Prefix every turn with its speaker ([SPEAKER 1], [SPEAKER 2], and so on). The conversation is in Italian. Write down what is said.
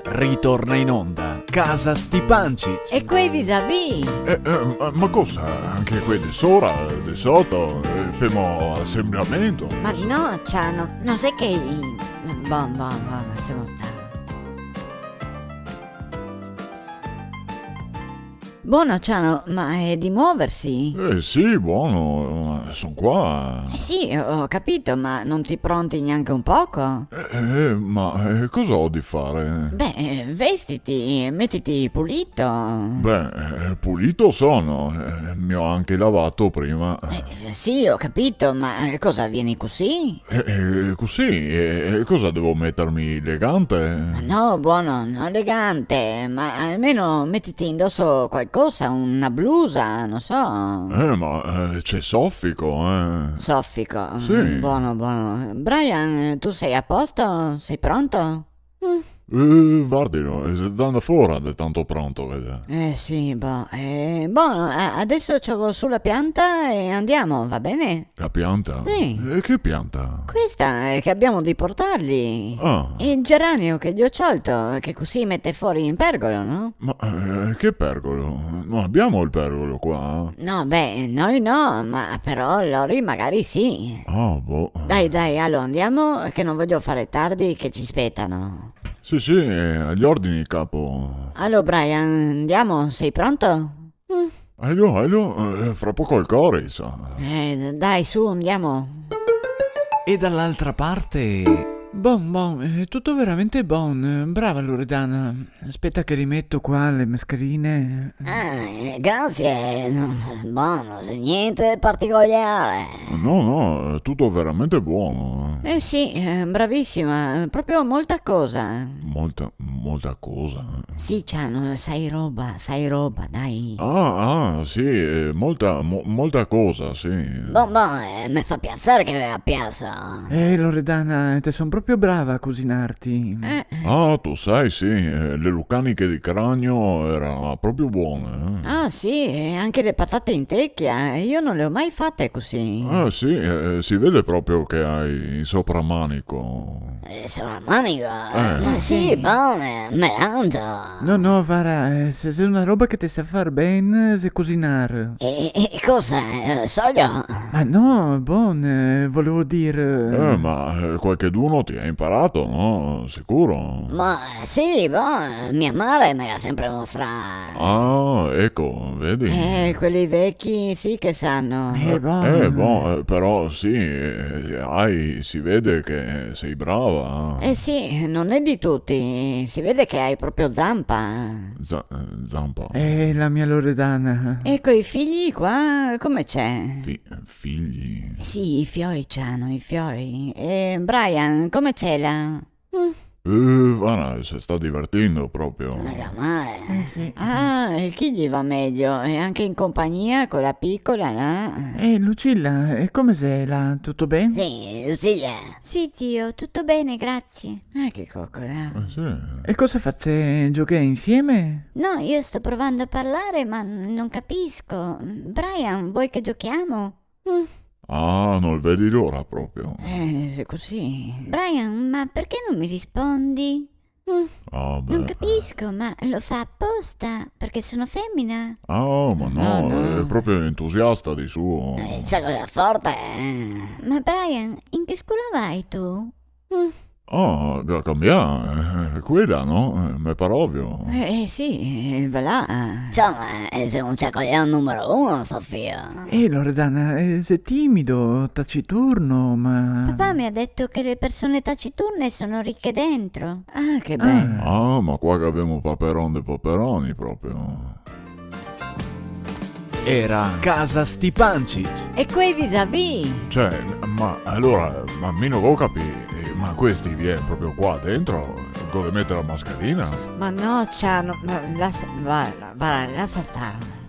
[SPEAKER 1] Ritorna in onda Casa Stipancic.
[SPEAKER 2] E quei vis-à-vis?
[SPEAKER 3] Ma cosa? Anche qui di sopra, di sotto, femo assemblamento?
[SPEAKER 2] Ma no, Ciano, non sai che... Bon, lasciamo stare. Buono, Ciano, ma è di muoversi?
[SPEAKER 3] Sì, buono, sono qua.
[SPEAKER 2] Sì, ho capito, ma non ti pronti neanche un poco?
[SPEAKER 3] Ma cosa ho di fare?
[SPEAKER 2] Beh, vestiti, mettiti pulito.
[SPEAKER 3] Beh, pulito sono, mi ho anche lavato prima.
[SPEAKER 2] Sì, ho capito, ma cosa, vieni così?
[SPEAKER 3] Così, cosa devo mettermi elegante?
[SPEAKER 2] No, buono, non elegante, ma almeno mettiti indosso qualcosa, una blusa, non so.
[SPEAKER 3] Ma c'è soffico,
[SPEAKER 2] Soffico.
[SPEAKER 3] Sì.
[SPEAKER 2] Buono. Brian, tu sei a posto? Sei pronto?
[SPEAKER 3] Guardi, zanna fuori, è tanto pronto, vede.
[SPEAKER 2] Sì, buono, adesso c'ho sulla pianta e andiamo, va bene?
[SPEAKER 3] La pianta?
[SPEAKER 2] Sì.
[SPEAKER 3] Che pianta?
[SPEAKER 2] Questa è che abbiamo di portarli.
[SPEAKER 3] Ah,
[SPEAKER 2] Il geranio che gli ho sciolto, che così mette fuori in pergolo, no?
[SPEAKER 3] ma che pergolo? Non abbiamo il pergolo qua?
[SPEAKER 2] No, beh, noi no, ma però Lori magari sì.
[SPEAKER 3] Ah, boh.
[SPEAKER 2] Dai, allora andiamo, che non voglio fare tardi, che ci aspettano.
[SPEAKER 3] Sì, agli ordini, capo.
[SPEAKER 2] Allora, Brian, andiamo? Sei pronto?
[SPEAKER 3] Fra poco il cori, sa.
[SPEAKER 2] Dai, su, andiamo.
[SPEAKER 1] E dall'altra parte...
[SPEAKER 4] Bon, è tutto veramente bon. Brava Loredana. Aspetta che rimetto qua le mascherine.
[SPEAKER 2] Grazie. Buono, se niente particolare.
[SPEAKER 3] No, è tutto veramente buono.
[SPEAKER 2] Sì, bravissima, proprio molta cosa.
[SPEAKER 3] Molta cosa.
[SPEAKER 2] Sì, Ciano, sai roba, dai.
[SPEAKER 3] Sì, molta cosa, sì.
[SPEAKER 2] Mi fa piacere che mi piaccia.
[SPEAKER 4] Loredana, te son proprio brava a cucinarti.
[SPEAKER 3] Tu sai, sì, le lucaniche di cranio erano proprio buone.
[SPEAKER 2] Ah, sì, e anche le patate in tecchia, io non le ho mai fatte così.
[SPEAKER 3] Sì, si vede proprio che hai il sopramanico.
[SPEAKER 2] Sovramanica? Sì, buone, merando.
[SPEAKER 4] No, Vara, se è una roba che ti sa far bene, se cucinare.
[SPEAKER 2] E cosa? Soglio?
[SPEAKER 4] Ma no, volevo dire...
[SPEAKER 3] Ma qualcheduno ti ha imparato, no? Sicuro?
[SPEAKER 2] Ma sì, mia madre me l'ha sempre mostrato.
[SPEAKER 3] Ah, ecco, vedi?
[SPEAKER 2] Quelli vecchi sì che sanno.
[SPEAKER 3] Però sì, si vede che sei brava.
[SPEAKER 2] Sì, non è di tutti, si vede che hai proprio zampa.
[SPEAKER 3] Zampa.
[SPEAKER 4] La mia Loredana.
[SPEAKER 2] E coi figli qua, come c'è?
[SPEAKER 3] Figli?
[SPEAKER 2] Sì, i fioi c'hanno, i fioi. E Brian, come c'è là?
[SPEAKER 3] Guarda, si sta divertendo proprio.
[SPEAKER 2] Male.
[SPEAKER 4] Sì.
[SPEAKER 2] E chi gli va meglio? E anche in compagnia con la piccola, no?
[SPEAKER 4] Lucilla, e come sei là? Tutto bene?
[SPEAKER 2] Sì, Lucia.
[SPEAKER 5] Sì, zio, tutto bene, grazie.
[SPEAKER 2] Che coccola.
[SPEAKER 3] Sì.
[SPEAKER 4] E cosa fate? Giocare insieme?
[SPEAKER 5] No, io sto provando a parlare, ma non capisco. Brian, vuoi che giochiamo?
[SPEAKER 3] Non vedi l'ora proprio.
[SPEAKER 2] Se così.
[SPEAKER 5] Brian, ma perché non mi rispondi? Non capisco, ma lo fa apposta, perché sono femmina.
[SPEAKER 3] Ma no,
[SPEAKER 2] no.
[SPEAKER 3] è proprio entusiasta di suo.
[SPEAKER 2] C'è quella forte.
[SPEAKER 5] Ma Brian, in che scuola vai tu?
[SPEAKER 3] Da cambiare, quella, no? Mi pare ovvio.
[SPEAKER 2] Sì, il là.
[SPEAKER 6] Insomma, sei un ciacoglione numero uno, Sofia.
[SPEAKER 4] Loredana, sei timido, taciturno, ma...
[SPEAKER 5] Papà mi ha detto che le persone taciturne sono ricche dentro.
[SPEAKER 2] Che bello.
[SPEAKER 3] Ma qua che abbiamo paperon dei paperoni proprio.
[SPEAKER 1] Era Casa Stipancic.
[SPEAKER 2] E quei vis-à-vis?
[SPEAKER 3] Cioè, ma allora, ma meno lo capi, ma questi viene proprio qua dentro, dove mettere la mascherina?
[SPEAKER 2] Ma no, Ciano, lascia stare.